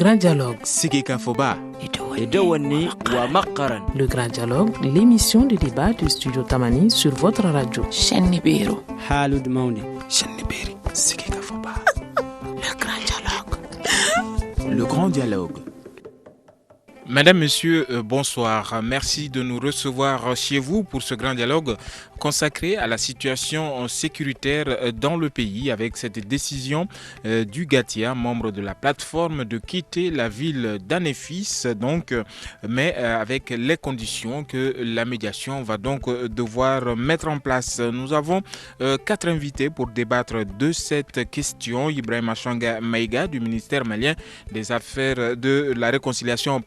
grand dialogue. Sigika Foba. Le grand dialogue, l'émission de débat du studio Tamani sur votre radio. Shenibiro. Halud Mauni. Shenibiri. Sigika Foba. Le grand dialogue. Le grand dialogue. Mesdames, Messieurs, bonsoir. Merci de nous recevoir chez vous pour ce grand dialogue consacré à la situation sécuritaire dans le pays avec cette décision du Gatia, membre de la plateforme, de quitter la ville d'Anéfis, donc, mais avec les conditions que la médiation va donc devoir mettre en place. Nous avons 4 invités pour débattre de cette question. Ibrahim Achanga Maïga du ministère malien des Affaires de la Réconciliation,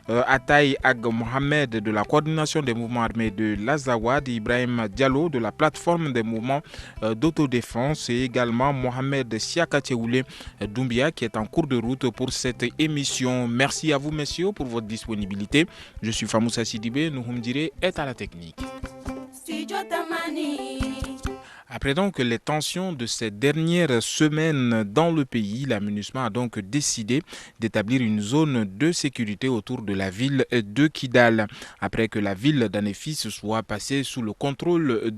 Ataï Ag Mohamed de la coordination des mouvements armés de l'Azawad, Ibrahim Diallo de la plateforme des mouvements d'autodéfense et également Mohamed Siakateoulé Doumbia qui est en cours de route pour cette émission. Merci à vous messieurs pour votre disponibilité. Je suis Famoussa Sidibé, Nouhoumdire est à la technique. Après donc les tensions de ces dernières semaines dans le pays, la MINUSMA a donc décidé d'établir une zone de sécurité autour de la ville de Kidal. Après que la ville d'Anéfis soit passée sous le contrôle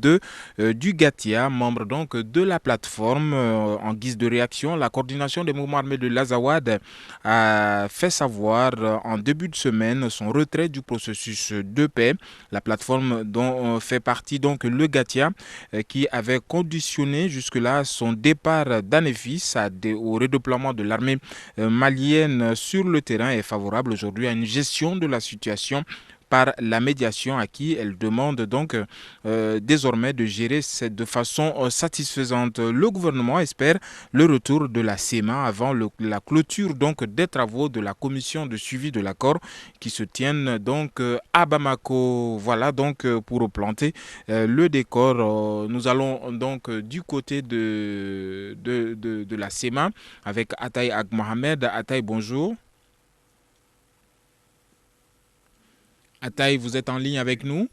du Gatia, membre donc de la plateforme. En guise de réaction, la coordination des mouvements armés de l'Azawad a fait savoir en début de semaine son retrait du processus de paix. La plateforme dont fait partie donc le Gatia qui avait conditionné jusque-là son départ d'Anéfis au redéploiement de l'armée malienne sur le terrain est favorable aujourd'hui à une gestion de la situation par la médiation à qui elle demande donc désormais de gérer de façon satisfaisante. Le gouvernement espère le retour de la CEMA avant la clôture donc des travaux de la commission de suivi de l'accord qui se tiennent donc à Bamako. Voilà donc pour planter le décor. Nous allons donc du côté de la CEMA avec Ataï Ag Mohamed. Ataï, bonjour. Ataï, vous êtes en ligne avec nous?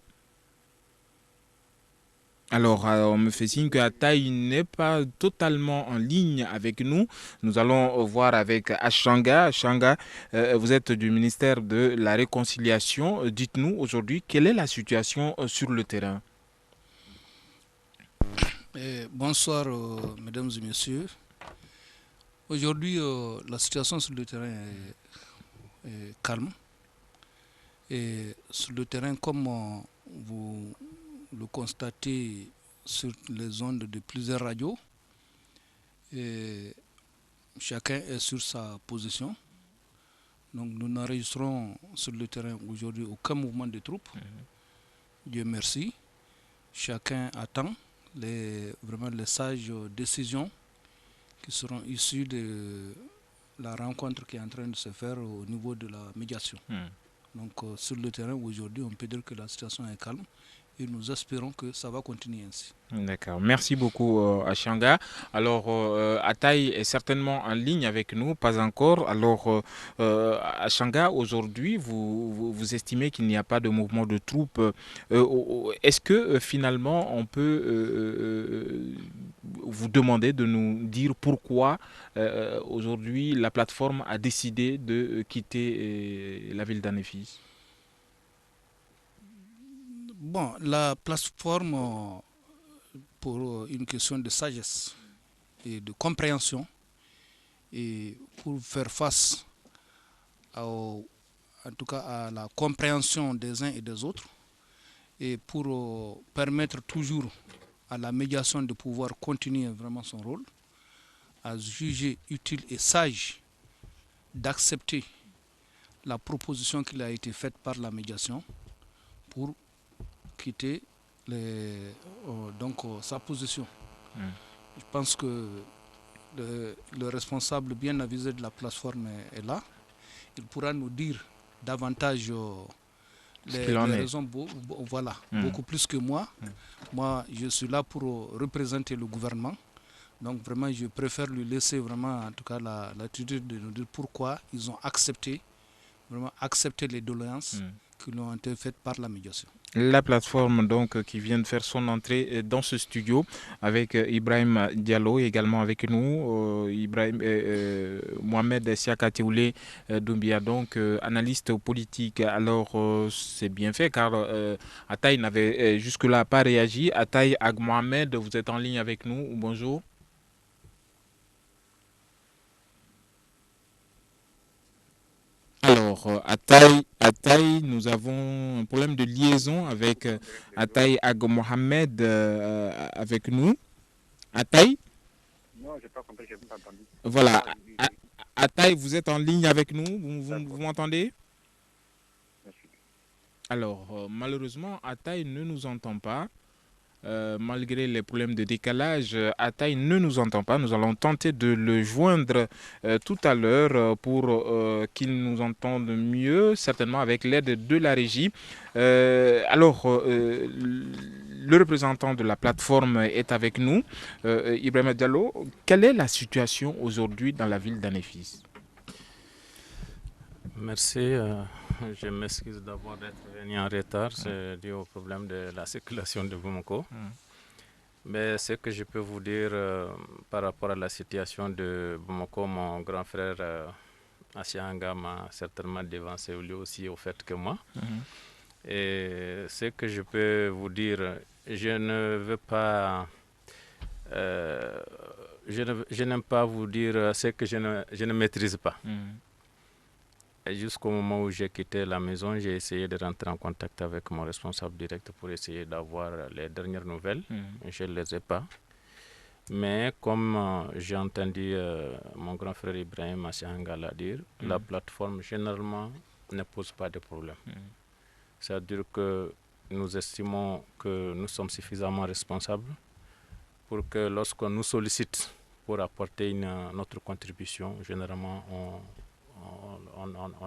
Alors, on me fait signe que Ataï n'est pas totalement en ligne avec nous. Nous allons voir avec Achanga. Achanga, vous êtes du ministère de la Réconciliation. Dites-nous aujourd'hui, quelle est la situation sur le terrain? Bonsoir, mesdames et messieurs. Aujourd'hui, la situation sur le terrain est calme. Et sur le terrain, comme vous le constatez sur les ondes de plusieurs radios, chacun est sur sa position. Donc nous n'enregistrons sur le terrain aujourd'hui aucun mouvement de troupes. Dieu merci. Chacun attend vraiment les sages décisions qui seront issues de la rencontre qui est en train de se faire au niveau de la médiation. Donc sur le terrain aujourd'hui, on peut dire que la situation est calme et nous espérons que ça va continuer ainsi. D'accord, merci beaucoup Achanga. Alors Ataï est certainement en ligne avec nous, pas encore. Alors Achanga, aujourd'hui, vous estimez qu'il n'y a pas de mouvement de troupes. Est-ce que finalement on peut vous demander de nous dire pourquoi aujourd'hui la plateforme a décidé de quitter la ville d'Anéfis? Bon, la plateforme, pour une question de sagesse et de compréhension, et pour faire face en tout cas à la compréhension des uns et des autres, et pour permettre toujours à la médiation de pouvoir continuer vraiment son rôle, à juger utile et sage d'accepter la proposition qui a été faite par la médiation pour quitter sa position. Je pense que le responsable bien avisé de la plateforme est là. Il pourra nous dire davantage les raisons, beaucoup plus que moi. Moi, je suis là pour représenter le gouvernement. Donc vraiment, je préfère lui laisser vraiment, en tout cas, l'attitude de nous dire pourquoi ils ont accepté les doléances qui ont été faites par la médiation. La plateforme donc qui vient de faire son entrée dans ce studio avec Ibrahim Diallo également avec nous, Ibrahim Mohamed Siakatioulé Doumbia, donc analyste politique. Alors c'est bien fait car Ataï n'avait jusque-là pas réagi. Ataï Ag Mohamed, vous êtes en ligne avec nous. Bonjour. Alors, à Taï, nous avons un problème de liaison avec Ataï Ag Mohamed avec nous. Ataï, Non, j'ai pas compris, j'ai pas entendu. voilà. Ah, oui, A- oui, Ataï, vous êtes en ligne avec nous. Vous d'accord, m'entendez? merci. Alors, malheureusement, Ataï ne nous entend pas. Malgré les problèmes de décalage, Ataï ne nous entend pas. Nous allons tenter de le joindre tout à l'heure pour qu'il nous entende mieux, certainement avec l'aide de la régie. Le représentant de la plateforme est avec nous. Ibrahim Diallo, quelle est la situation aujourd'hui dans la ville d'Anefis? Merci. Je m'excuse d'avoir d'être venu en retard. C'est dû au problème de la circulation de Bamako. Mais ce que je peux vous dire par rapport à la situation de Bamako, mon grand frère Asianga m'a certainement devancé lui aussi au fait que moi. Et ce que je peux vous dire, je ne veux pas... je n'aime pas vous dire ce que je ne maîtrise pas. Et jusqu'au moment où j'ai quitté la maison, j'ai essayé de rentrer en contact avec mon responsable direct pour essayer d'avoir les dernières nouvelles. Je ne les ai pas. Mais comme j'ai entendu mon grand frère Ibrahim Asianga l'a dire, la plateforme généralement ne pose pas de problème. C'est-à-dire que nous estimons que nous sommes suffisamment responsables pour que lorsqu'on nous sollicite pour apporter notre contribution, généralement on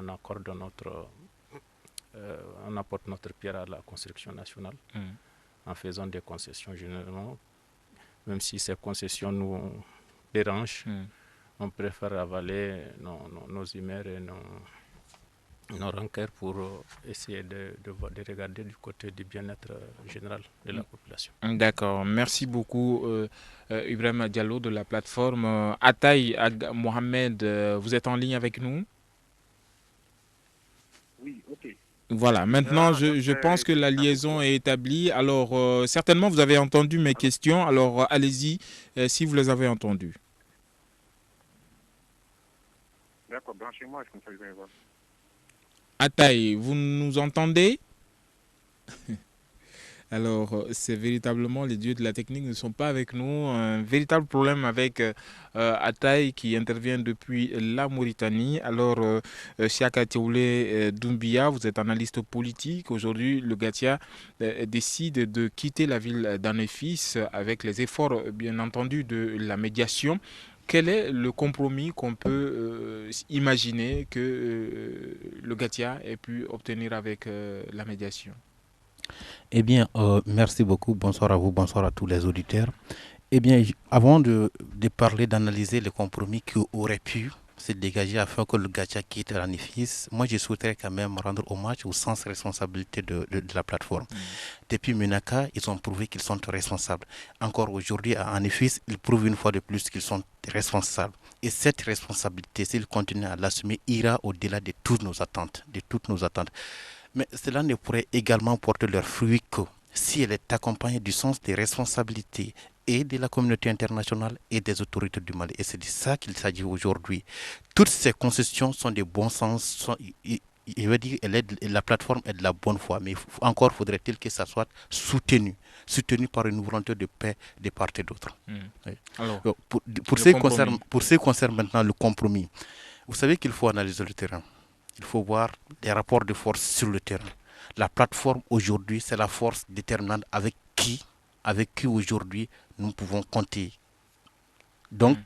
accorde on apporte notre pierre à la construction nationale en faisant des concessions généralement. Même si ces concessions nous dérangent, on préfère avaler nos humeurs et nos rancœurs pour essayer de regarder du côté du bien-être général de la population. D'accord, merci beaucoup Ibrahim Diallo de la plateforme. Ataï Ag Mohamed, vous êtes en ligne avec nous? Oui, ok. Voilà, maintenant Donc, je pense que la liaison est établie. Alors certainement vous avez entendu mes questions, alors allez-y si vous les avez entendues. d'accord, branchez-moi, comme ça je vais voir. Ataï, vous nous entendez? Alors, c'est véritablement les dieux de la technique ne sont pas avec nous. Un véritable problème avec Ataï qui intervient depuis la Mauritanie. Alors, Siaka Teoulé Doumbia, vous êtes analyste politique. Aujourd'hui, le Gatia décide de quitter la ville d'Anefis avec les efforts, bien entendu, de la médiation. Quel est le compromis qu'on peut imaginer que le Gatia ait pu obtenir avec la médiation? Eh bien, merci beaucoup. Bonsoir à vous, bonsoir à tous les auditeurs. Eh bien, avant de parler, d'analyser les compromis qui auraient pu se dégager afin que le Gacha quitte l'ANIFIS, moi je souhaiterais quand même rendre hommage au sens responsabilité de la plateforme. Depuis Menaka, ils ont prouvé qu'ils sont responsables. Encore aujourd'hui, à ANIFIS, ils prouvent une fois de plus qu'ils sont responsables. Et cette responsabilité, s'ils continuent à l'assumer, ira au-delà de toutes nos attentes, Mais cela ne pourrait également porter leurs fruits que si elle est accompagnée du sens des responsabilités et de la communauté internationale et des autorités du Mali. Et c'est de ça qu'il s'agit aujourd'hui. Toutes ces concessions sont de bon sens. Je veux dire, la plateforme est de la bonne foi, mais encore faudrait-il que ça soit soutenu par une volonté de paix de part et d'autre. Oui. Alors, pour ce qui concerne maintenant le compromis, vous savez qu'il faut analyser le terrain. Il faut voir des rapports de force sur le terrain. La plateforme aujourd'hui, c'est la force déterminante avec qui aujourd'hui nous pouvons compter. Donc,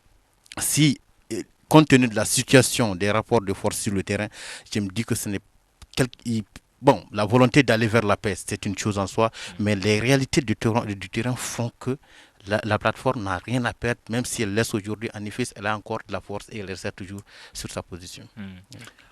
si, compte tenu de la situation des rapports de force sur le terrain, je me dis que ce n'est bon, la volonté d'aller vers la paix, c'est une chose en soi, mais les réalités du terrain font que la plateforme n'a rien à perdre, même si elle laisse aujourd'hui en effet, elle a encore de la force et elle reste toujours sur sa position.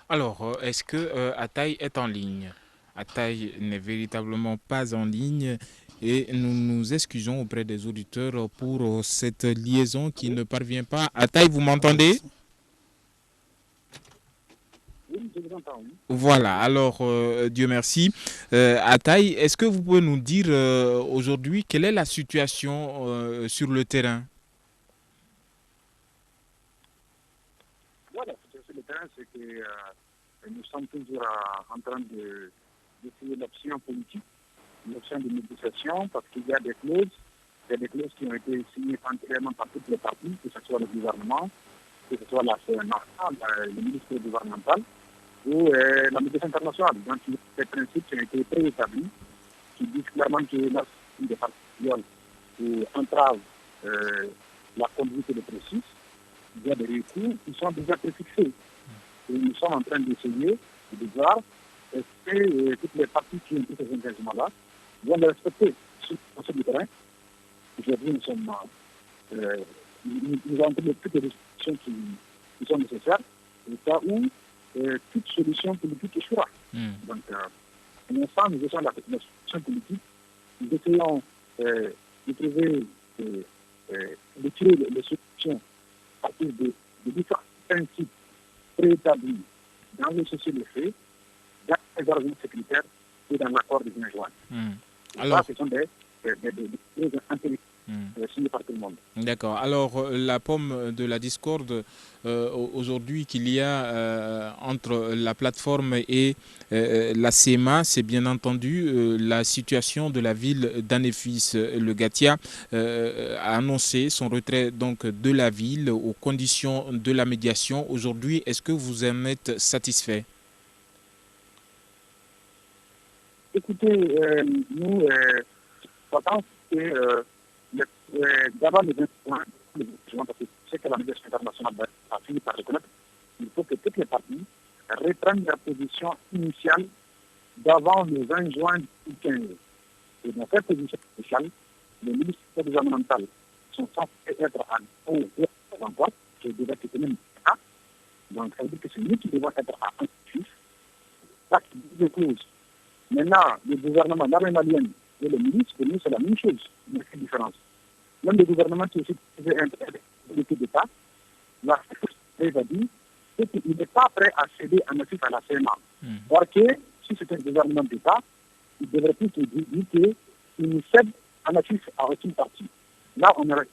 Alors, est-ce que Ataï est en ligne? Ataï n'est véritablement pas en ligne et nous nous excusons auprès des auditeurs pour cette liaison qui ne parvient pas. Ataï, vous m'entendez? Oui, je vous entends, oui. Voilà, alors Dieu merci. Ataï, est-ce que vous pouvez nous dire aujourd'hui quelle est la situation sur le terrain? Voilà, sur le terrain, c'est que nous sommes toujours en train d'essayer l'option politique, l'option de négociation, parce qu'il y a des clauses. Il y a des clauses qui ont été signées entièrement par toutes les parties, que ce soit le gouvernement, que ce soit la CNA, le ministère gouvernemental, ou la médiation internationale. Donc, il y a des principes qui ont été préétablis, qui disent clairement que lorsqu'il des parties violent ou entravent la conduite de processus, il y a des recours qui sont déjà préfixés. Et nous sommes en train d'essayer de voir est-ce que toutes les parties qui ont pris ces engagements-là vont les respecter sur le terrain. Aujourd'hui, nous avons pris toutes les décisions qui sont nécessaires, au cas où toute solution politique échouera. Donc, pour l'instant, nous essayons la solution politique, nous essayons de trouver, de tirer les solutions à partir de différents principes préétablis dans le cessez-le-feu, dans les arguments sécuritaires et dans l'accord de juin. Alors, ce sont des choses intéressantes signées par tout le monde. D'accord. Alors, la pomme de la discorde aujourd'hui qu'il y a entre la plateforme et la CEMA, c'est bien entendu la situation de la ville d'Anéfis. Le Gatia a annoncé son retrait donc de la ville aux conditions de la médiation. Aujourd'hui, est-ce que vous en êtes satisfait? Écoutez, nous pensons que d'abord les besoins, parce que c'est que la médiation internationale a fini par reconnaître, il faut que toutes les parties reprennent leur position initiale d'avant le 20 juin 2015. Et dans cette position initiale, les ministères gouvernementaux sont censés être à haut et à l'emploi, qui devrait être même à. Donc ça veut dire que c'est nous qui devons être à un chiffre. Ça qui dit des clauses. Maintenant, le gouvernement, l'armée malienne et le ministre, pour nous, c'est la même chose. Il n'y a aucune différence. Même le gouvernement qui aussi faisait un équipe d'État, la chose va dire, c'est qu'il n'est pas prêt à céder en effet à la CMA. Or que, si c'est un gouvernement d'État, il devrait plutôt dire qu'il nous cède en effet à aucune partie. Là, on aurait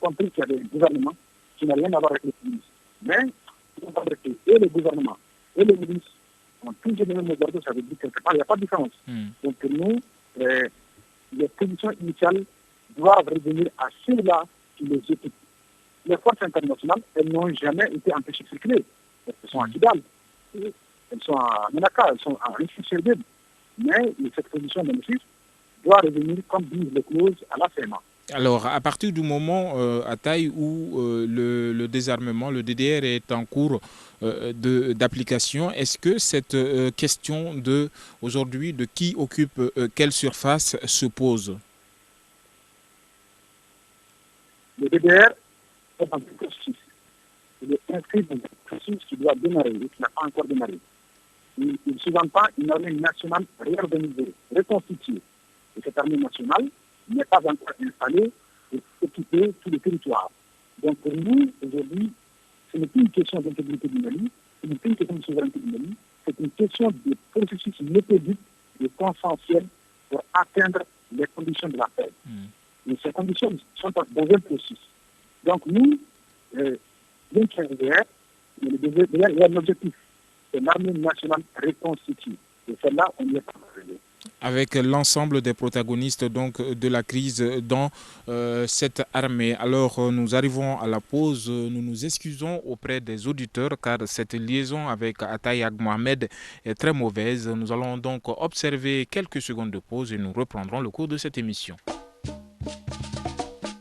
compris qu'il y avait un gouvernement qui n'a rien à voir avec le ministre. Mais, il faut savoir que et le gouvernement et le ministre ont toujours les mêmes ordres, ça veut dire quelque part, il n'y a pas de différence. Donc, nous, les positions initiales doivent revenir à ceux-là qui les occupent. Les forces internationales, elles n'ont jamais été empêchées de circuler. Elles sont à Kidal, elles sont à Menaka, elles sont à Rufus-Serbib. Mais cette position de Messi doit revenir, comme disent les clauses, à la CMA. Alors, à partir du moment, Ataï, où le désarmement, le DDR est en cours d'application, est-ce que cette question aujourd'hui de qui occupe quelle surface se pose? Le DDR est dans un processus. Il est inscrit dans un processus qui doit démarrer et qui n'a pas encore démarré. Il ne sous-entend une armée nationale réorganisée, reconstituée. Et cette armée nationale n'est pas encore installée pour occuper tout le territoire. Donc pour nous, aujourd'hui, ce n'est plus une question d'intégrité du Mali, ce n'est plus une question de souveraineté du Mali, c'est une question de processus méthodique et consensuel pour atteindre les conditions de la paix. Et ces conditions sont dans un processus. Donc nous, bien qu'il y ait un objectif, c'est l'armée nationale reconstituée. Et celle-là, on n'y est pas arrivé. Avec l'ensemble des protagonistes donc, de la crise dans cette armée. Alors nous arrivons à la pause, nous nous excusons auprès des auditeurs car cette liaison avec Ataï Ag Mohamed est très mauvaise. Nous allons donc observer quelques secondes de pause et nous reprendrons le cours de cette émission.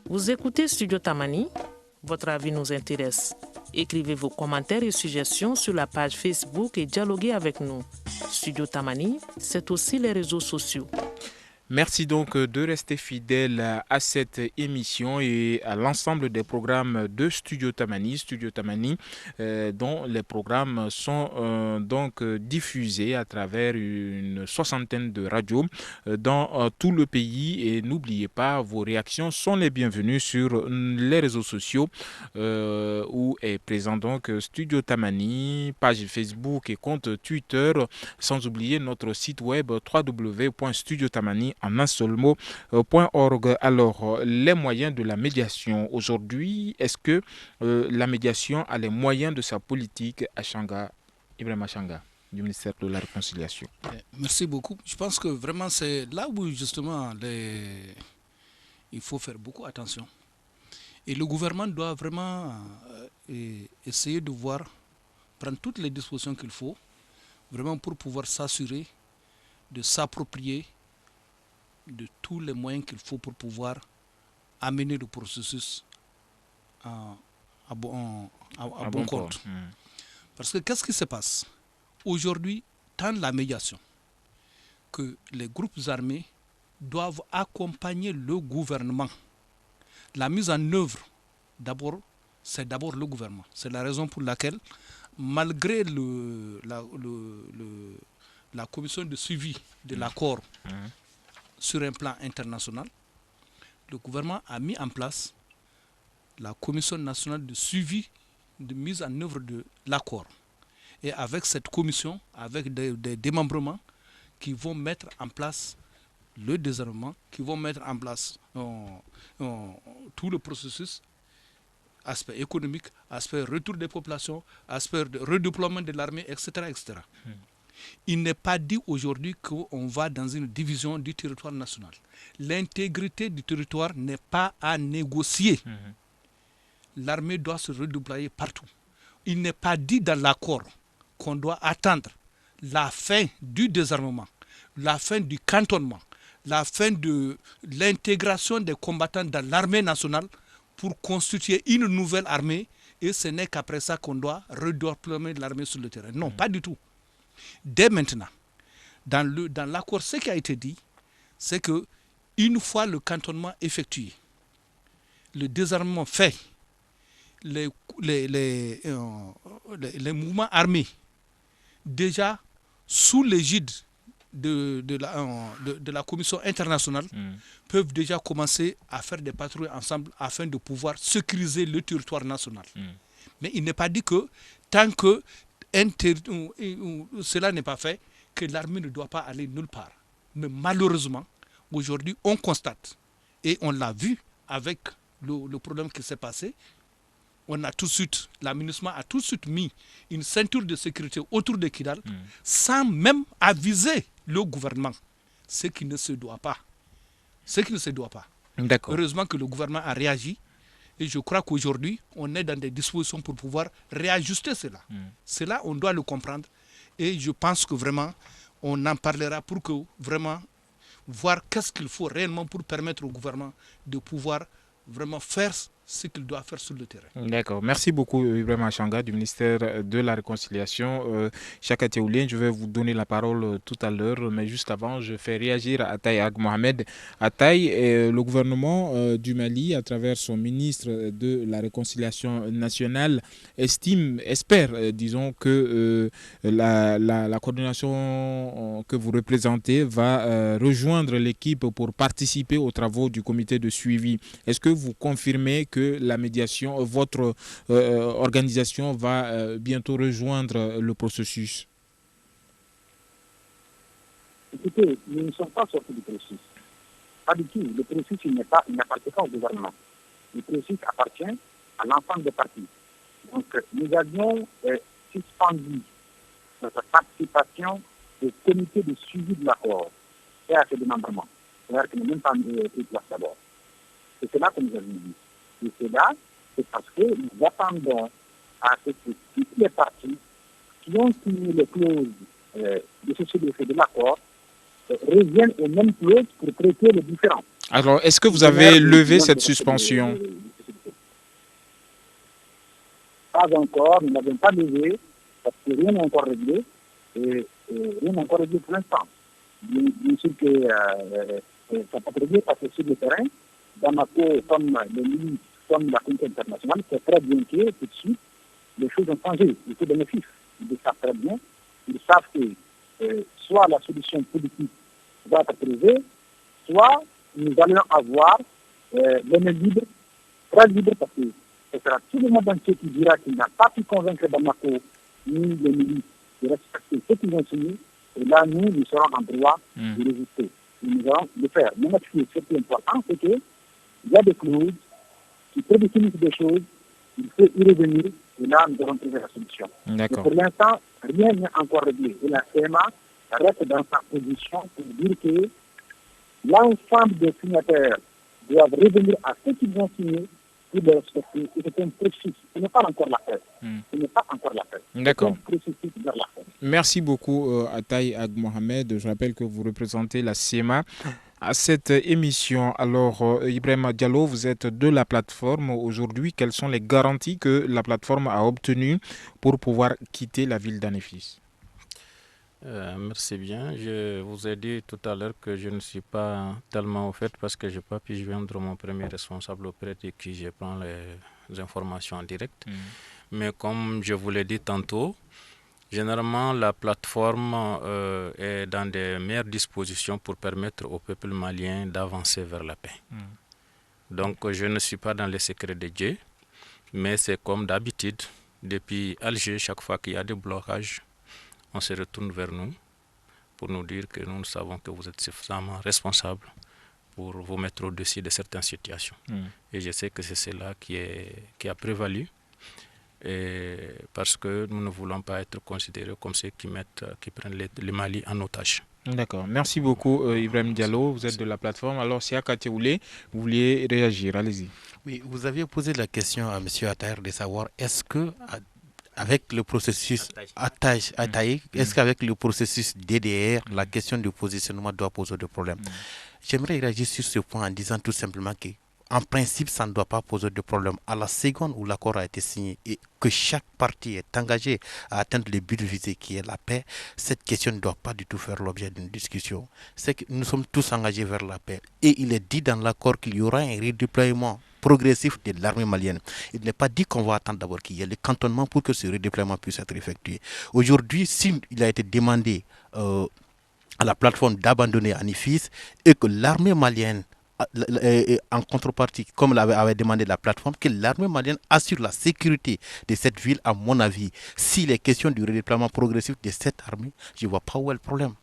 Vous écoutez Studio Tamani, votre avis nous intéresse. Écrivez vos commentaires et suggestions sur la page Facebook et dialoguez avec nous. Studio Tamani, c'est aussi les réseaux sociaux. Merci donc de rester fidèle à cette émission et à l'ensemble des programmes de Studio Tamani. Studio Tamani, dont les programmes sont donc diffusés à travers une soixantaine de radios dans tout le pays. Et n'oubliez pas, vos réactions sont les bienvenues sur les réseaux sociaux où est présent donc Studio Tamani, page Facebook et compte Twitter, sans oublier notre site web www.studiotamani en un seul mot.org. Alors, les moyens de la médiation aujourd'hui, est-ce que la médiation a les moyens de sa politique à Achanga, Ibrahim Achanga, du ministère de la Réconciliation? Merci beaucoup. Je pense que vraiment c'est là où justement il faut faire beaucoup attention. Et le gouvernement doit vraiment essayer de prendre toutes les dispositions qu'il faut, vraiment pour pouvoir s'assurer de s'approprier de tous les moyens qu'il faut pour pouvoir amener le processus à bon compte. Parce que qu'est-ce qui se passe? Aujourd'hui, tant la médiation que les groupes armés doivent accompagner le gouvernement. La mise en œuvre, c'est d'abord le gouvernement. C'est la raison pour laquelle, malgré la commission de suivi de l'accord sur un plan international, le gouvernement a mis en place la commission nationale de suivi de mise en œuvre de l'accord. Et avec cette commission, avec des démembrements qui vont mettre en place le désarmement, qui vont mettre en place tout le processus, aspect économique, aspect retour des populations, aspect de redéploiement de l'armée, etc. etc. Il n'est pas dit aujourd'hui qu'on va dans une division du territoire national. L'intégrité du territoire n'est pas à négocier. L'armée doit se redéployer partout. Il n'est pas dit dans l'accord qu'on doit attendre la fin du désarmement, la fin du cantonnement, la fin de l'intégration des combattants dans l'armée nationale pour constituer une nouvelle armée, et ce n'est qu'après ça qu'on doit redéployer l'armée sur le terrain. Non, pas du tout. Dès maintenant, dans l'accord, ce qui a été dit, c'est que une fois le cantonnement effectué, le désarmement fait, les mouvements armés, déjà sous l'égide de la commission internationale, peuvent déjà commencer à faire des patrouilles ensemble afin de pouvoir sécuriser le territoire national. Mais il n'est pas dit que tant que cela n'est pas fait, que l'armée ne doit pas aller nulle part. Mais malheureusement, aujourd'hui, on constate, et on l'a vu avec le problème qui s'est passé, l'aménagement a tout de suite mis une ceinture de sécurité autour de Kidal sans même aviser le gouvernement, ce qui ne se doit pas. Heureusement que le gouvernement a réagi, et je crois qu'aujourd'hui, on est dans des dispositions pour pouvoir réajuster cela. Cela, on doit le comprendre, et je pense que vraiment, on en parlera pour que vraiment voir qu'est-ce qu'il faut réellement pour permettre au gouvernement de pouvoir vraiment faire ce qu'il doit faire sur le terrain. D'accord. Merci beaucoup, Ibrahim Achanga, du ministère de la Réconciliation. Chaka Théoulien, je vais vous donner la parole tout à l'heure, mais juste avant, je fais réagir Ataï Ag Mohamed. Ataï, le gouvernement du Mali, à travers son ministre de la Réconciliation nationale, espère, disons, que la coordination que vous représentez va rejoindre l'équipe pour participer aux travaux du comité de suivi. Est-ce que vous confirmez que la médiation, votre organisation va bientôt rejoindre le processus? Écoutez, nous ne sommes pas sortis du processus. Pas du tout. Le processus, il n'appartient pas au gouvernement. Le processus appartient à l'ensemble des partis. Donc, nous avions suspendu notre participation au comité de suivi de l'accord et à ce démembrement. C'est-à-dire que nous n'avons pas pris place d'abord. C'est cela que nous avons dit. Et cela, c'est parce que nous attendons à ce que toutes les parties qui ont signé les clauses de ce de l'accord reviennent aux mêmes clauses pour traiter les différends. Alors, est-ce que vous avez levé cette suspension? Pas encore, nous n'avons pas levé, parce que rien n'est encore réglé, et rien n'est encore réglé pour l'instant. Bien sûr que Ça peut être parce que sur le terrain, Bamako, comme les milices, comme la communauté internationale, c'est très bien que tout de suite, les choses ont changé, les taux bénéfices. Ils le savent très bien. Ils savent que soit la solution politique va être trouvée, soit nous allons avoir les mains libres, très libres, parce que ce sera tout le monde entier qui dira qu'il n'a pas pu convaincre Bamako ni les milices de respecter ce qu'ils ont signé. Et là, nous serons en droit de résister. Nous allons le faire. Mais ce qui est important, c'est qu'il y a des clauses qui prédéfinissent des choses, il faut y revenir, et là, nous allons trouver la solution. Mais pour l'instant, rien n'est encore réglé. Et la CMA reste dans sa position pour dire que l'ensemble des signataires doivent revenir à ce qu'ils ont signé pour le respecter. Et c'est un processus. Ce n'est pas encore la paix. Ce n'est pas encore la paix. D'accord. C'est un processus vers la paix. Merci beaucoup, Ataï Ag Mohamed. Je rappelle que vous représentez la CMA à cette émission. Alors, Ibrahim Diallo, vous êtes de la plateforme aujourd'hui. Quelles sont les garanties que la plateforme a obtenues pour pouvoir quitter la ville d'Anéfis? Merci bien. Je vous ai dit tout à l'heure que je ne suis pas tellement au fait parce que je n'ai pas pu joindre mon premier responsable auprès de qui je prends les informations en direct. Mais comme je vous l'ai dit tantôt, généralement la plateforme est dans des meilleures dispositions pour permettre au peuple malien d'avancer vers la paix. Donc je ne suis pas dans les secrets de Dieu, mais c'est comme d'habitude, depuis Alger, chaque fois qu'il y a des blocages, on se retourne vers nous pour nous dire que nous savons que vous êtes suffisamment responsables pour vous mettre au-dessus de certaines situations. Et je sais que c'est cela qui a prévalu, et parce que nous ne voulons pas être considérés comme ceux qui prennent le Mali en otage. D'accord. Merci beaucoup, Ibrahim Diallo. Vous êtes de la plateforme. Alors, si Akateoulé, vous vouliez réagir, allez-y. Oui, vous aviez posé la question à M. Attaïr de savoir est-ce que avec le processus est-ce qu'avec le processus DDR, la question du positionnement doit poser de problème? J'aimerais réagir sur ce point en disant tout simplement que, en principe, ça ne doit pas poser de problème. À la seconde où l'accord a été signé et que chaque partie est engagée à atteindre le but visé qui est la paix, cette question ne doit pas du tout faire l'objet d'une discussion. C'est que nous sommes tous engagés vers la paix. Et il est dit dans l'accord qu'il y aura un redéploiement progressif de l'armée malienne. Il n'est pas dit qu'on va attendre d'abord qu'il y ait le cantonnement pour que ce redéploiement puisse être effectué. Aujourd'hui, s'il a été demandé à la plateforme d'abandonner Anéfis et que l'armée malienne, en contrepartie, comme l'avait demandé la plateforme, que l'armée malienne assure la sécurité de cette ville, à mon avis, s'il est question du redéploiement progressif de cette armée, je ne vois pas où est le problème.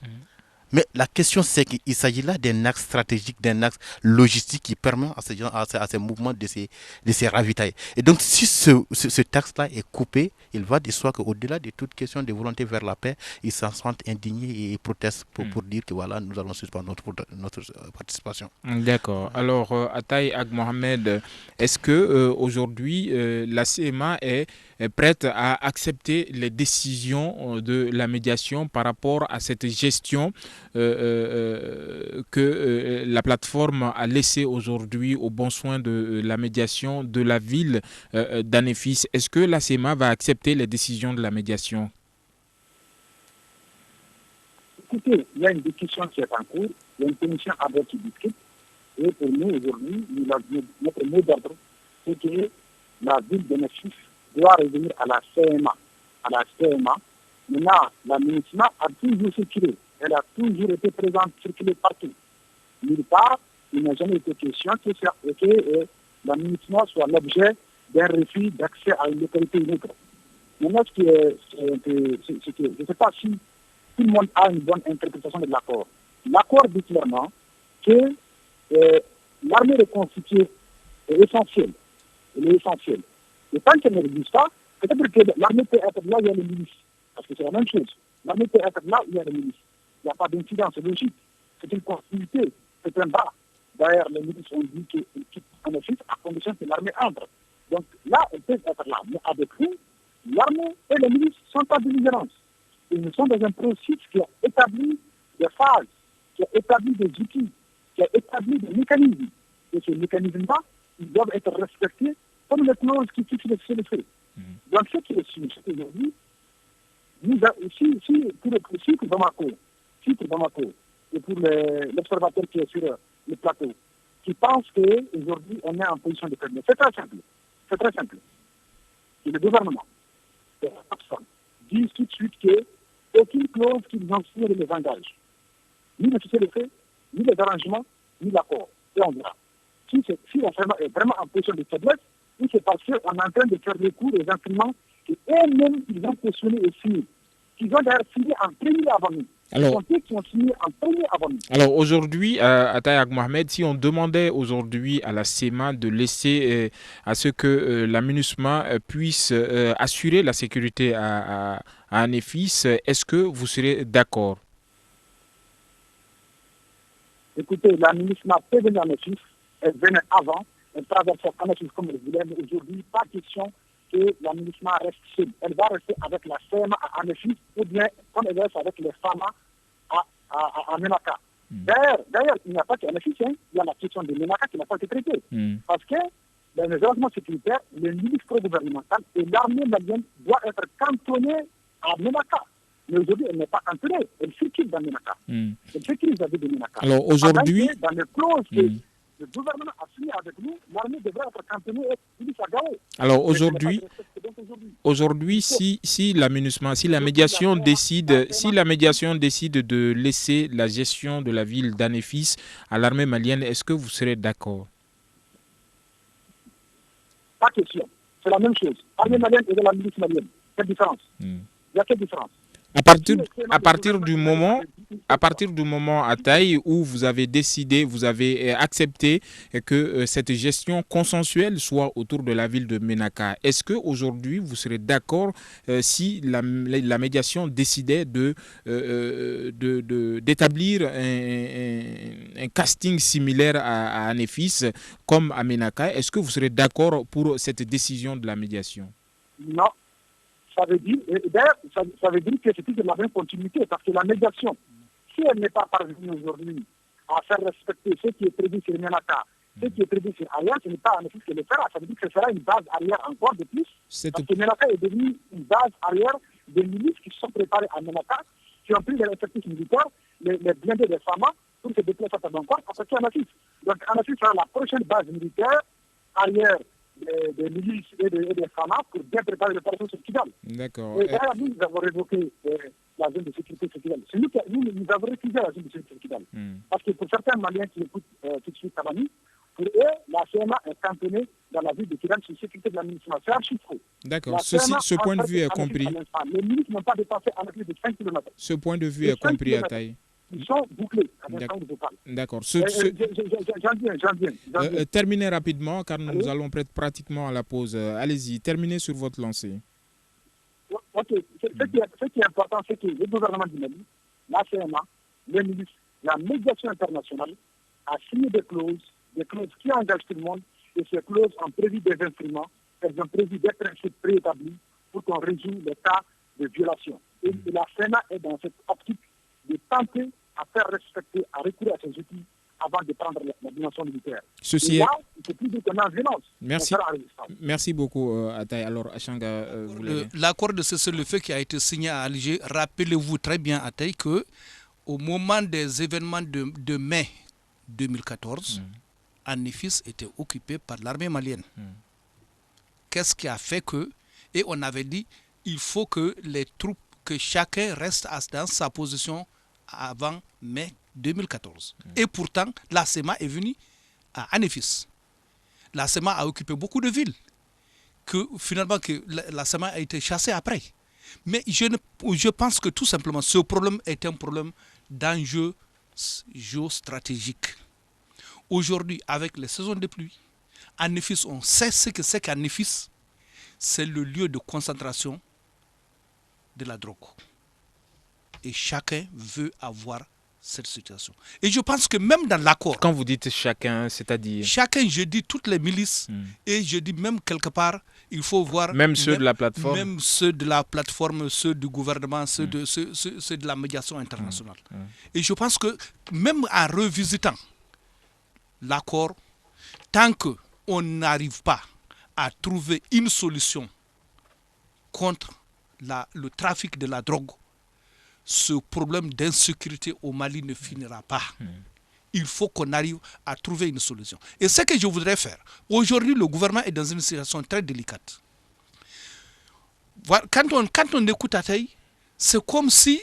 Mais la question, c'est qu'il s'agit là d'un axe stratégique, d'un axe logistique qui permet à ces mouvements de se ravitailler. Et donc, si ce axe-là est coupé, il va de soi qu'au-delà de toute question de volonté vers la paix, ils s'en sont indignés et protestent pour dire que voilà, nous allons suspendre notre participation. D'accord. Alors, Ataï Ag Mohamed, est-ce que aujourd'hui la CMA est prête à accepter les décisions de la médiation par rapport à cette gestion que la plateforme a laissée aujourd'hui au bon soin de la médiation de la ville d'Anéfis? Est-ce que la CMA va accepter les décisions de la médiation? Écoutez, il y a une discussion qui est en cours, il y a une commission ad hoc qui discute, et pour nous aujourd'hui, notre mot d'ordre, c'est que la ville d'Anéfis doit revenir à la CMA. Maintenant, la MINUSMA a toujours circulé. Elle a toujours été présente, circulée partout. Nulle part, il n'a jamais été question que la MINUSMA soit l'objet d'un refus d'accès à une localité ou une autre. Maintenant, je ne sais pas si tout le monde a une bonne interprétation de l'accord. L'accord dit clairement que l'armée reconstituée est essentielle. Elle est essentielle. Et tant qu'elle n'existe pas, peut-être que l'armée peut être là où il y a les milices. Parce que c'est la même chose. L'armée peut être là où il y a les milices. Il n'y a pas d'incidence, c'est logique. C'est une continuité, c'est un bas. D'ailleurs, les milices ont dit qu'ils quittent en office à condition que l'armée entre. Donc là, elles peuvent être là. Mais avec nous, l'armée et les milices sont en belligérance. Ils sont dans un processus qui a établi des phases, qui a établi des outils, qui a établi des mécanismes. Et ces mécanismes-là, ils doivent être respectés comme les clauses qui fixent les faits. Donc ce qui est sûr, c'est qu'aujourd'hui, pour Bamako, et pour l'observateur qui est sur le plateau, qui pensent qu'aujourd'hui, on est en position de faiblesse. C'est très simple. C'est très simple. Et le gouvernement, et la personne, disent tout de suite qu'aucune clause qu'ils ont signée ne les engage. Ni le cessez-le-feu, ni les arrangements, ni l'accord. Et on verra. Si l'enseignement est vraiment en position de faiblesse, ou c'est parce qu'on est en train de faire recours aux instruments qu'eux-mêmes, ils ont cautionné et signé. Qu'ils ont d'ailleurs signé en premier avant nous. Alors aujourd'hui, Ataï Mohamed, si on demandait aujourd'hui à la CEMA de laisser à ce que la MINUSMA puisse assurer la sécurité à Anefis, est-ce que vous serez d'accord? Écoutez, la MINUSMA peut venir à Anefis, elle venait avant, elle traversait Anefis comme elle voulait, mais aujourd'hui, pas question que la MINUSMA reste seule. Elle va rester avec la CEMA à Anefis, ou bien comme elle reste avec les FAMA à Menaka. D'ailleurs, il n'y a pas qu'Anefis, il y a la question de Menaka qui n'a pas été traitée. Parce que dans les arrangements sécuritaires, le ministre gouvernemental et l'armée malienne doivent être cantonnés à Menaka. Mais aujourd'hui, elle n'est pas cantonnée, elle circule dans Menaka. Elle circule vis-à-vis de Menaka. Alors aujourd'hui, dans les clauses que le gouvernement a signé avec nous, l'armée devrait être cantonnée à Gao. Alors aujourd'hui, si la MINUSMA, si la médiation décide de laisser la gestion de la ville d'Anefis à l'armée malienne, est-ce que vous serez d'accord? Pas question. C'est la même chose. L'armée malienne et la milice malienne. Quelle différence? Il y a quelle différence? À partir du moment à taille où vous avez décidé, vous avez accepté que cette gestion consensuelle soit autour de la ville de Menaka, est-ce que aujourd'hui vous serez d'accord si la médiation décidait d'établir un casting similaire à Anefis comme à Menaka? Est-ce que vous serez d'accord pour cette décision de la médiation? Non. Ça veut dire que c'est de la même continuité, parce que la médiation, si elle n'est pas parvenue aujourd'hui à faire respecter ce qui est prévu sur Menaka, ce qui est prévu sur ailleurs, ce n'est pas en effet que le fera. Ça veut dire que ce sera une base arrière encore de plus, parce que Menaka est devenu une base arrière des milices qui sont préparées à Menaka, qui ont pris les effectifs militaires, les blindés des FAMA, pour se déplacer à Tabankor, pour attaquer Anafis. Donc Anafis sera la prochaine base militaire arrière des milices et des FAMA pour bien préparer l'opération sur Kidal. D'accord. Et d'ailleurs, nous avons révoqué la zone de sécurité sur Kidal. C'est nous avons refusé la zone de sécurité sur Kidal. Parce que pour certains Maliens qui écoutent tout de suite Tabani, pour eux, la CMA est cantonnée dans la ville de Kidal sur la sécurité de l'administration. C'est archi faux. D'accord. Ce point de vue est compris. Les milices n'ont pas dépassé à plus de 5 km. Ce point de vue est compris à taille. Ils sont bouclés à l'instant où je parle. D'accord. J'en viens. Terminez rapidement car nous allons pratiquement à la pause. Allez-y, terminez sur votre lancée. Ok. Ce qui est important, c'est que le gouvernement du Mali, la CMA, les milices, la médiation internationale a signé des clauses qui engagent tout le monde, et ces clauses ont prévu des instruments, elles ont prévu des principes préétablis pour qu'on résout les cas de violation. Et la CMA est dans cette optique de tenter à faire respecter, à recourir à ces outils avant de prendre la dimension militaire. Ceci et là, c'est plus de violence. Merci beaucoup, Ataï. Alors, Achanga, l'accord de cessez-le-feu qui a été signé à Alger, rappelez-vous très bien, Ataï, que au moment des événements de mai 2014, Anefis était occupé par l'armée malienne. Qu'est-ce qui a fait que, et on avait dit, il faut que les troupes, que chacun reste dans sa position avant mai 2014. Et pourtant, la CEMA est venue à Anefis. La CEMA a occupé beaucoup de villes, que finalement la CEMA a été chassée après. Mais je pense que tout simplement, ce problème est un problème d'enjeu géostratégique. Aujourd'hui, avec les saisons de pluie, Anefis, on sait ce que c'est qu'Anefis, c'est le lieu de concentration de la drogue. Et chacun veut avoir cette situation. Et je pense que même dans l'accord... Quand vous dites chacun, c'est-à-dire... Chacun, je dis toutes les milices, et je dis même quelque part, il faut voir... Même ceux de la plateforme. Même ceux de la plateforme, ceux du gouvernement, ceux de la médiation internationale. Et je pense que même en revisitant l'accord, tant qu'on n'arrive pas à trouver une solution contre le trafic de la drogue, ce problème d'insécurité au Mali ne finira pas. il faut qu'on arrive à trouver une solution. Et ce que je voudrais faire, aujourd'hui, le gouvernement est dans une situation très délicate. Quand on écoute Ataï, c'est comme si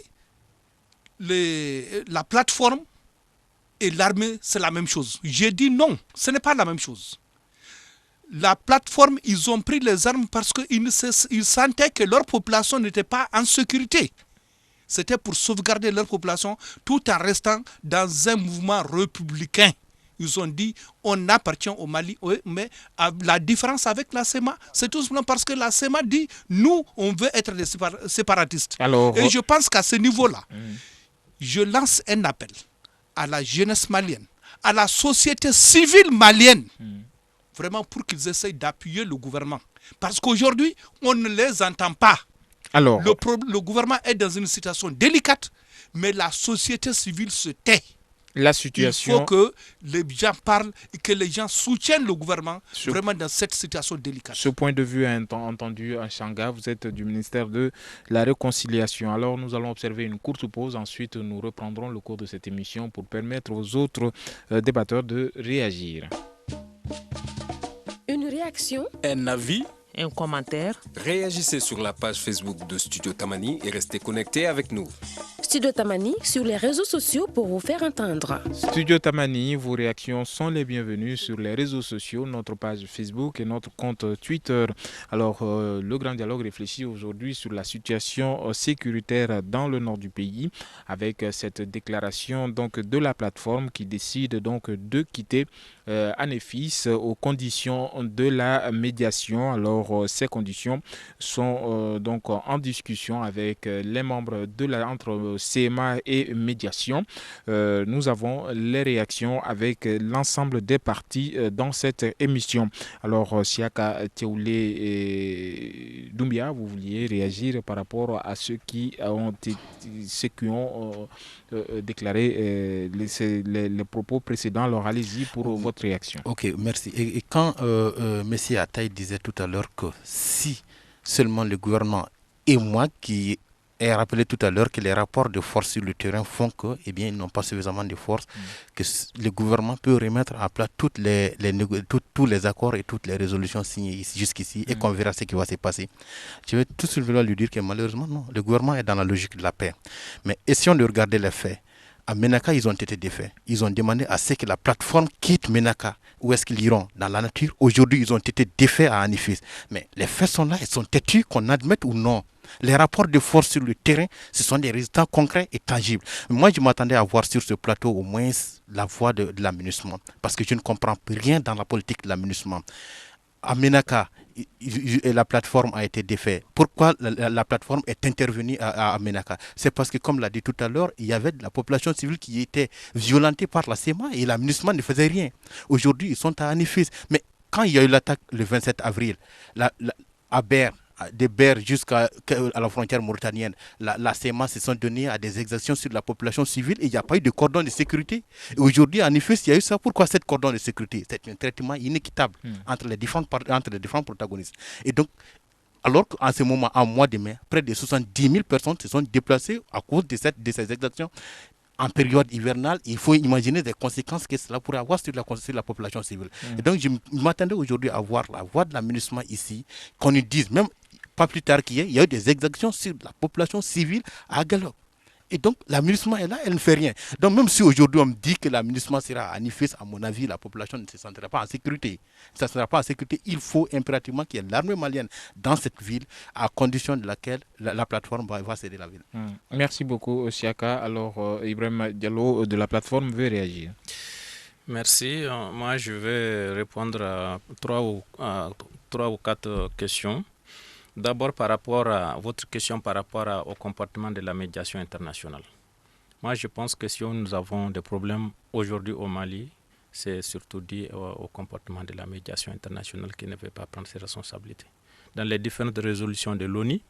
la plateforme et l'armée, c'est la même chose. J'ai dit non, ce n'est pas la même chose. La plateforme, ils ont pris les armes parce qu'ils sentaient que leur population n'était pas en sécurité. C'était pour sauvegarder leur population tout en restant dans un mouvement républicain. Ils ont dit, on appartient au Mali, mais la différence avec la SEMA, c'est tout simplement parce que la SEMA dit, nous, on veut être des séparatistes. Et je pense qu'à ce niveau-là, je lance un appel à la jeunesse malienne, à la société civile malienne, vraiment pour qu'ils essayent d'appuyer le gouvernement. Parce qu'aujourd'hui, on ne les entend pas. Alors, le gouvernement est dans une situation délicate, mais la société civile se tait. La situation... Il faut que les gens parlent et que les gens soutiennent le gouvernement vraiment dans cette situation délicate. Ce point de vue est entendu à Changa. Vous êtes du ministère de la Réconciliation. Alors, nous allons observer une courte pause. Ensuite, nous reprendrons le cours de cette émission pour permettre aux autres débatteurs de réagir. Une réaction, un avis, un commentaire. Réagissez sur la page Facebook de Studio Tamani et restez connectés avec nous. Studio Tamani sur les réseaux sociaux pour vous faire entendre. Studio Tamani, vos réactions sont les bienvenues sur les réseaux sociaux, notre page Facebook et notre compte Twitter. Alors, le Grand Dialogue réfléchit aujourd'hui sur la situation sécuritaire dans le nord du pays avec cette déclaration donc, de la plateforme qui décide donc de quitter Anefis aux conditions de la médiation. Alors, ces conditions sont donc en discussion avec les membres de entre CMA et médiation. Nous avons les réactions avec l'ensemble des parties dans cette émission. Alors, Siaka Théoulé et Doumbia, vous vouliez réagir par rapport à ceux qui ont déclaré les propos précédents. Alors, allez-y pour votre réaction. Ok, merci. Et quand M. Ataï disait tout à l'heure que si seulement le gouvernement et moi qui ai rappelé tout à l'heure que les rapports de force sur le terrain font que, eh bien, ils n'ont pas suffisamment de force, que le gouvernement peut remettre à plat tous les accords et toutes les résolutions signées jusqu'ici et qu'on verra ce qui va se passer. Je vais tout simplement lui dire que malheureusement, non, le gouvernement est dans la logique de la paix. Mais essayons de regarder les faits. À Ménaka, ils ont été défaits. Ils ont demandé à ce que la plateforme quitte Ménaka. Où est-ce qu'ils iront? Dans la nature. Aujourd'hui, ils ont été défaits à Anifis. Mais les faits sont là, ils sont têtus, qu'on admette ou non. Les rapports de force sur le terrain, ce sont des résultats concrets et tangibles. Moi, je m'attendais à voir sur ce plateau au moins la voix de l'aménagement. Parce que je ne comprends rien dans la politique de l'aménagement. À Ménaka, la plateforme a été défaite. Pourquoi la plateforme est intervenue à Ménaka? C'est parce que, comme l'a dit tout à l'heure, il y avait de la population civile qui était violentée par la SEMA et l'aménagement ne faisait rien. Aujourd'hui, ils sont à Anifis. Mais quand il y a eu l'attaque le 27 avril, à Ber, des Bers jusqu'à la frontière mauritanienne, la SEMA se sont donnés à des exactions sur la population civile et il n'y a pas eu de cordon de sécurité. Et aujourd'hui, en effet, il y a eu ça. Pourquoi cette cordon de sécurité? C'est un traitement inéquitable entre les différents protagonistes. Et donc, alors qu'en ce moment, en mois de mai, près de 70 000 personnes se sont déplacées à cause de ces exactions. En période hivernale, il faut imaginer des conséquences que cela pourrait avoir sur la population civile. Et donc, je m'attendais aujourd'hui à voir la voix de l'aménagement ici, qu'on nous dise, même pas plus tard qu'hier, il y a eu des exactions sur la population civile à Galop. Et donc, l'aménagement est là, elle ne fait rien. Donc, même si aujourd'hui on me dit que l'aménagement sera à Anifis, à mon avis, la population ne se sentira pas en sécurité. Ça ne sera pas en sécurité. Il faut impérativement qu'il y ait l'armée malienne dans cette ville, à condition de laquelle la plateforme va céder la ville. Merci beaucoup, Siaka. Alors, Ibrahim Diallo de la plateforme veut réagir. Merci. Moi, je vais répondre à trois ou quatre questions. D'abord, par rapport à votre question par rapport au comportement de la médiation internationale. Moi, je pense que si nous avons des problèmes aujourd'hui au Mali, c'est surtout dû au comportement de la médiation internationale qui ne veut pas prendre ses responsabilités. Dans les différentes résolutions de l'ONU,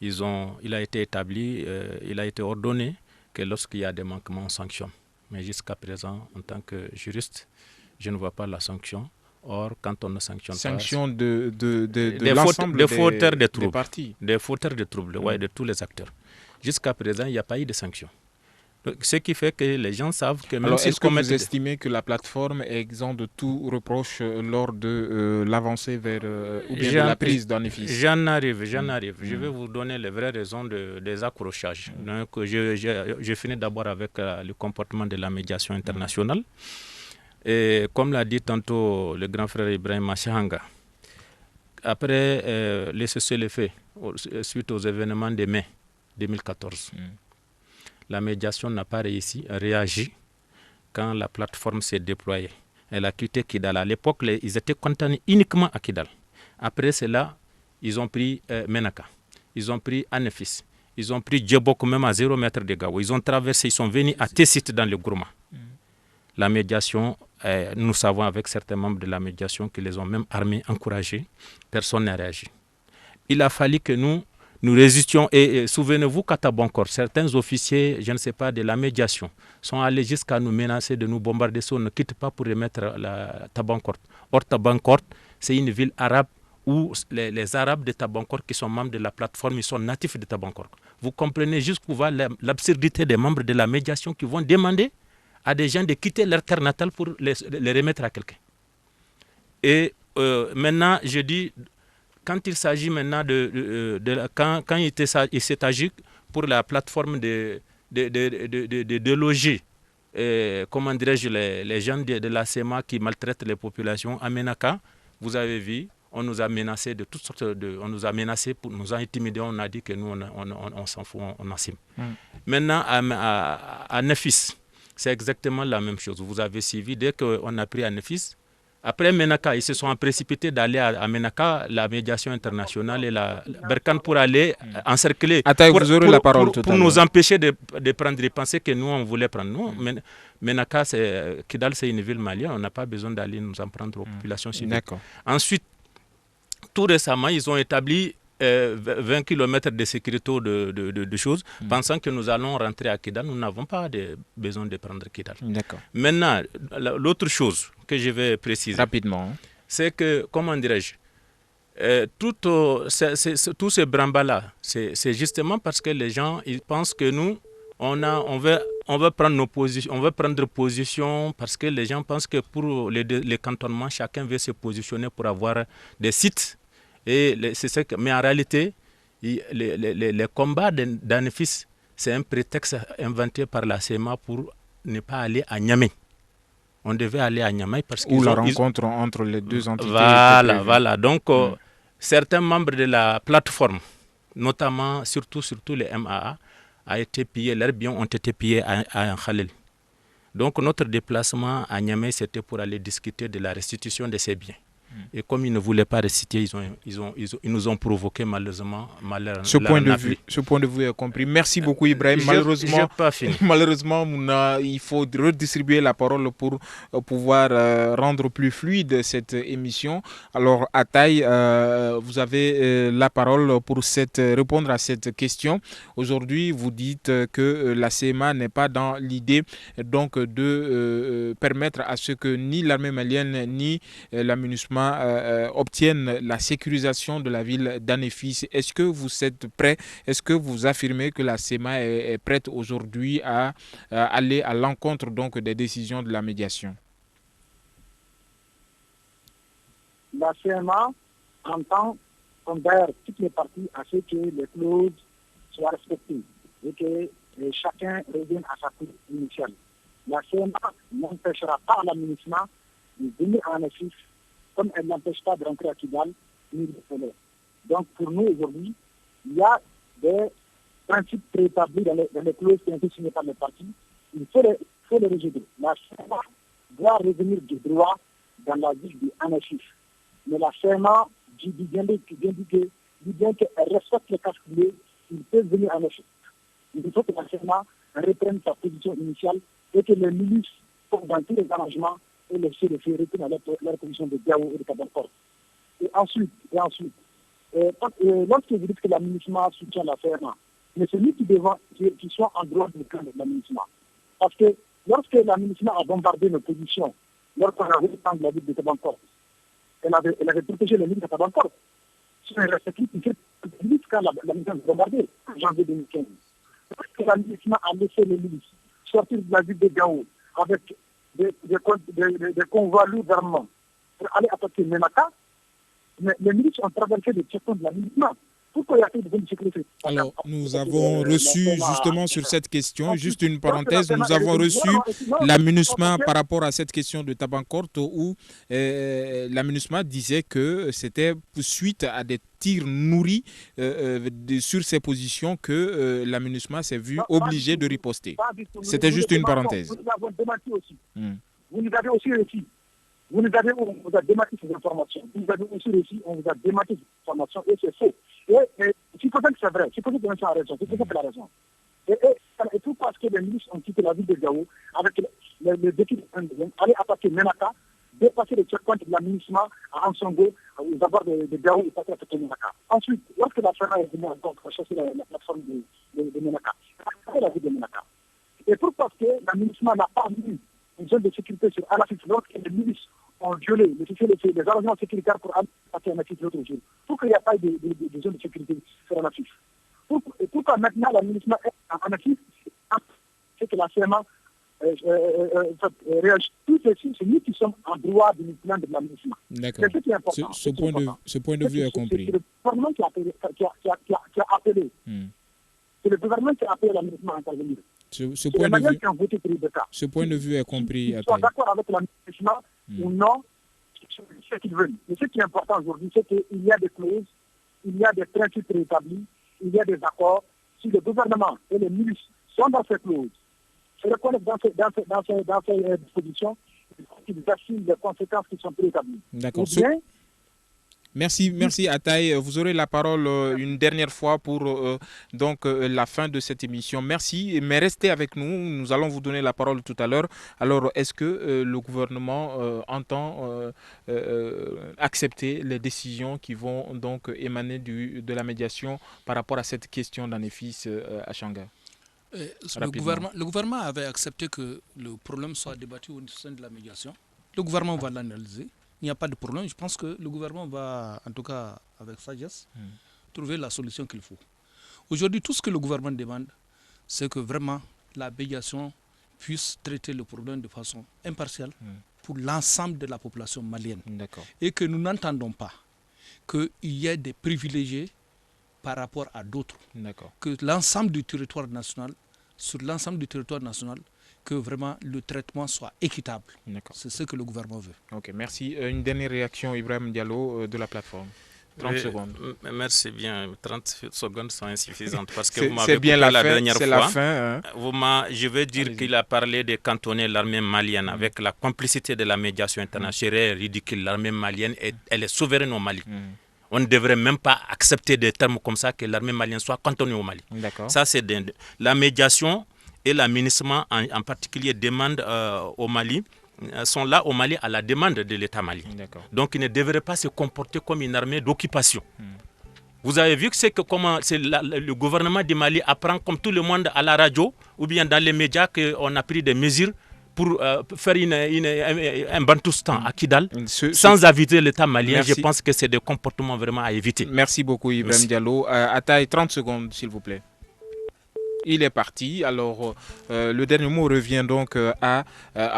il a été établi, il a été ordonné que lorsqu'il y a des manquements, on sanctionne. Mais jusqu'à présent, en tant que juriste, je ne vois pas la sanction. Or, quand on ne sanctionne pas... Sanction de l'ensemble des fauteurs de troubles. Des parties. Des fauteurs de troubles, ouais, de tous les acteurs. Jusqu'à présent, il n'y a pas eu de sanction. Donc, ce qui fait que les gens savent que même alors, s'ils est-ce que commettent... vous estimez que la plateforme est exempte de tout reproche lors de l'avancée vers ou bien de la prise d'un EFIS? J'en arrive. Je vais vous donner les vraies raisons des accrochages. Donc, je finis d'abord avec le comportement de la médiation internationale. Et comme l'a dit tantôt le grand frère Ibrahim Machahanga, après les cessez-le-feu, suite aux événements de mai 2014, la médiation n'a pas réagi quand la plateforme s'est déployée. Elle a quitté Kidal. À l'époque, ils étaient contenus uniquement à Kidal. Après cela, ils ont pris Menaka, ils ont pris Anefis, ils ont pris Djebok même à 0 mètre de Gao. Ils ont traversé, ils sont venus à Tessit dans le Gourma. La médiation, nous savons avec certains membres de la médiation qui les ont même armés, encouragés. Personne n'a réagi. Il a fallu que nous résistions. Et souvenez-vous qu'à Tabankort, certains officiers, je ne sais pas, de la médiation, sont allés jusqu'à nous menacer de nous bombarder si on ne quitte pas pour remettre la Tabankort. Or, Tabankort, c'est une ville arabe où les Arabes de Tabankort qui sont membres de la plateforme, ils sont natifs de Tabankort. Vous comprenez jusqu'où va l'absurdité des membres de la médiation qui vont demander à des gens de quitter leur terre natale pour les remettre à quelqu'un. Et maintenant, je dis, quand il s'agit maintenant quand il s'est agi pour la plateforme de loger, comment dirais-je, les gens de la SEMA qui maltraitent les populations à Menaka, vous avez vu, on nous a menacé de toutes sortes on nous a menacé, nous a intimidés, on a dit que nous on s'en fout, on assume. Maintenant à Nefis, c'est exactement la même chose. Vous avez suivi, dès qu'on a pris à Nefis, après Menaka, ils se sont précipités d'aller à Menaka, la médiation internationale et la Berkane pour aller encercler, pour nous empêcher de prendre. Ils pensaient que nous, on voulait prendre. Nous, Menaka, Kidal, c'est une ville malienne, on n'a pas besoin d'aller nous en prendre aux populations civiles. Ensuite, tout récemment, ils ont établi 20 km de sécurité de choses, pensant que nous allons rentrer à Kidal. Nous n'avons pas besoin de prendre Kidal. Maintenant, l'autre chose que je vais préciser rapidement, c'est que, comment dirais-je, tout ce brambat-là, c'est justement parce que les gens ils pensent que nous, on veut prendre nos positions, on veut prendre position parce que les gens pensent que pour les cantonnements, chacun veut se positionner pour avoir des sites. Mais en réalité, les combats d'Anefis, c'est un prétexte inventé par la SEMA pour ne pas aller à Niamey. On devait aller à Niamey parce où la rencontre entre les deux entités. Voilà. Donc, certains membres de la plateforme, notamment, surtout les MAA, a été pillé, leurs biens ont été pillés à Khalil. Donc, notre déplacement à Niamey, c'était pour aller discuter de la restitution de ces biens. Et comme ils ne voulaient pas réciter, ils nous ont provoqué malheureusement malheur. Ce point de vue est compris. Merci beaucoup Ibrahim. Malheureusement, il faut redistribuer la parole pour pouvoir rendre plus fluide cette émission. Alors Ataï, vous avez la parole pour répondre à cette question. Aujourd'hui, vous dites que la CMA n'est pas dans l'idée donc de permettre à ce que ni l'armée malienne ni la MINUSMA obtiennent la sécurisation de la ville d'Anefis. Est-ce que vous êtes prêt? Est-ce que vous affirmez que la CEMA est prête aujourd'hui à aller à l'encontre donc des décisions de la médiation? La CEMA entend convaincre toutes les parties à ce que les clauses soient respectées et que chacun revienne à sa place initiale. La CEMA n'empêchera pas la MINUSMA de venir à Anefis comme elle n'empêche pas de rentrer à Kidal, ni de faire. Donc pour nous aujourd'hui, il y a des principes préétablis dans les clauses qui ont été signées par les partis. Il faut les rejeter. La CEMA doit revenir du droit dans la ville d'Anefis. Mais la CEMA dit bien qu'elle respecte les casques bleus, ils peuvent venir à Anefis. Il faut que la CEMA reprenne sa position initiale et que les milices sont dans tous les arrangements et les CDF retournent à leur position de Gao et de Tabankort. Et ensuite, lorsque vous dites que la MINUSMA soutient la CEMA, mais c'est nous qui sont en droit de camp de la MINUSMA. Parce que lorsque la MINUSMA a bombardé nos positions, lorsqu'on avait étendu la ville de Tabankort, elle avait protégé les milices de Tabankort. C'est un respect qui fait quand la MINUSMA a bombardé en janvier 2015. Lorsque la MINUSMA a laissé les milices sortir de la ville de Gao avec des convois lourds d'armement pour aller attaquer Menaka, mais les milices ont traversé les checkpoints de la MINUSMA. Pourquoi il y a fait de sécurité? Alors, nous avons reçu justement sur cette question, juste une parenthèse, nous avons reçu la MINUSMA par rapport à cette question de Tabancourt où la MINUSMA disait que c'était suite à des tirs nourris sur ces positions que la MINUSMA s'est vue obligée de riposter. C'était juste une parenthèse. Nous avons démenti aussi. Vous nous avez aussi réussi. On vous a démenti ces informations. Vous avez aussi réussi, on vous a démenti ces informations et c'est faux. Et si peut-être que c'est vrai, si peut-être que c'est raison, si peut-être que la raison. Et tout parce que les milices ont quitté la ville de Gao avec les équipes indiennes, aller attaquer Menaka, dépasser les checkpoints de la MINUSMA à Ansongo, aux abords de Gao et passer attaquer Menaka. Ensuite, lorsque la FEMA est venue encore chasser la plateforme de Menaka, la ville de Menaka. Et tout parce que la MINUSMA n'a pas mis une zone de sécurité sur Anafif, lorsque les milices ont violé les arrangements sécuritaires pour attaquer Anafif l'autre jour. Pour qu'il n'y ait pas de zone de sécurité sur Anafif. Pourquoi maintenant la MINUSMA est en Anafif, c'est que la CMA réagit. Tout ceci, c'est nous qui sommes en droit de nous plaindre de la MINUSMA. D'accord. C'est ce qui est important. Ce point de vue est compris. C'est le gouvernement qui a appelé. C'est le gouvernement qui a appelé la MINUSMA à intervenir. Ce point de vue est compris. Qu'ils soient d'accord avec la MINUSMA ou non, c'est ce qu'ils veulent. Mais ce qui est important aujourd'hui, c'est qu'il y a des clauses, il y a des principes rétablis, il y a des accords. Si le gouvernement et les milices sont dans ces clauses, se reconnaissent dans ces dispositions, il faut qu'ils assument les conséquences qui sont préétablies. D'accord. Merci Ataï. Vous aurez la parole une dernière fois pour la fin de cette émission. Merci, mais restez avec nous. Nous allons vous donner la parole tout à l'heure. Alors, est-ce que le gouvernement entend accepter les décisions qui vont donc émaner de la médiation par rapport à cette question d'Anefis à Changa? Le gouvernement avait accepté que le problème soit débattu au sein de la médiation. Le gouvernement va l'analyser. Il n'y a pas de problème. Je pense que le gouvernement va, en tout cas avec sagesse, trouver la solution qu'il faut. Aujourd'hui, tout ce que le gouvernement demande, c'est que vraiment la médiation puisse traiter le problème de façon impartiale pour l'ensemble de la population malienne. Et que nous n'entendons pas qu'il y ait des privilégiés par rapport à d'autres. Que l'ensemble du territoire national, sur l'ensemble du territoire national, que vraiment le traitement soit équitable. C'est ce que le gouvernement veut. Ok, merci. Une dernière réaction, Ibrahim Diallo, de la plateforme. 30 secondes. Merci bien. 30 secondes sont insuffisantes parce que vous m'avez coupé la dernière fois. La fin, je veux dire qu'il a parlé de cantonner l'armée malienne avec la complicité de la médiation internationale. C'est ridicule. L'armée malienne, elle est souveraine au Mali. On ne devrait même pas accepter des termes comme ça que l'armée malienne soit cantonnée au Mali. Ça, c'est la médiation. Et la MINUSMA en particulier demande au Mali, sont là au Mali à la demande de l'État malien. Donc ils ne devraient pas se comporter comme une armée d'occupation. Vous avez vu que comment le gouvernement du Mali apprend comme tout le monde à la radio ou bien dans les médias qu'on a pris des mesures pour faire un bantoustan à Kidal sans aviser l'État malien. Merci. Je pense que c'est des comportements vraiment à éviter. Merci beaucoup Ibrahim Diallo. Ataï, 30 secondes s'il vous plaît. Il est parti. Alors, le dernier mot revient donc à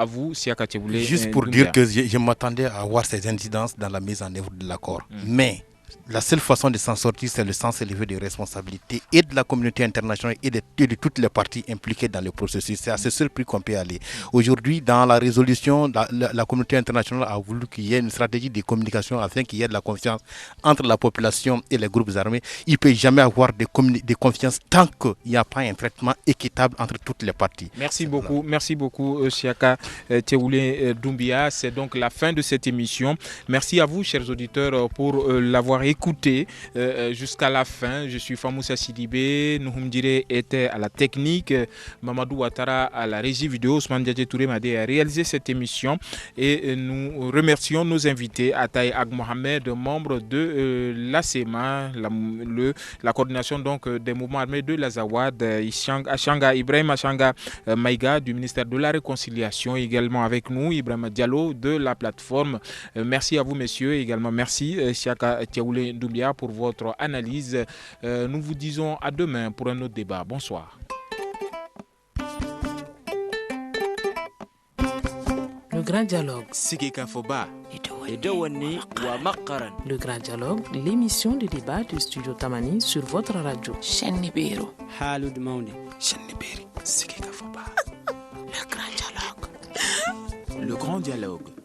vous, Siaka Tcheboulé. Juste pour dire que je m'attendais à voir ces incidences dans la mise en œuvre de l'accord. Mais la seule façon de s'en sortir, c'est le sens élevé des responsabilités et de la communauté internationale et de toutes les parties impliquées dans le processus. C'est à ce seul prix qu'on peut aller. Aujourd'hui, dans la résolution, la communauté internationale a voulu qu'il y ait une stratégie de communication afin qu'il y ait de la confiance entre la population et les groupes armés. Il ne peut jamais avoir de confiance tant qu'il n'y a pas un traitement équitable entre toutes les parties. Merci beaucoup, Siaka Tcheboulé Doumbia. C'est donc la fin de cette émission. Merci à vous, chers auditeurs, pour l'avoir écouté jusqu'à la fin. Je suis Famoussa Sidibé, Nouhoumdire était à la technique, Mamadou Ouattara à la régie vidéo, Ousmane Diadje Touré m'a réalisé cette émission et nous remercions nos invités, Ataï Ag Mohamed, membre de l'ACEMA, la coordination donc des mouvements armés de l'Azawad, Achanga, Ibrahim Achanga Maïga du ministère de la Réconciliation, également avec nous, Ibrahim Diallo de la plateforme. Merci à vous messieurs, également merci Siaka Tcheboulé Doumbia pour votre analyse. Nous vous disons à demain pour un autre débat. Bonsoir. Grand Dialogue. Sigeka Foba. Le Grand Dialogue, l'émission de débat du studio Tamani sur votre radio. Shenibiro. Halud Mauni. Shenibiri. Sigeka Foba. Le Grand Dialogue. Le Grand Dialogue.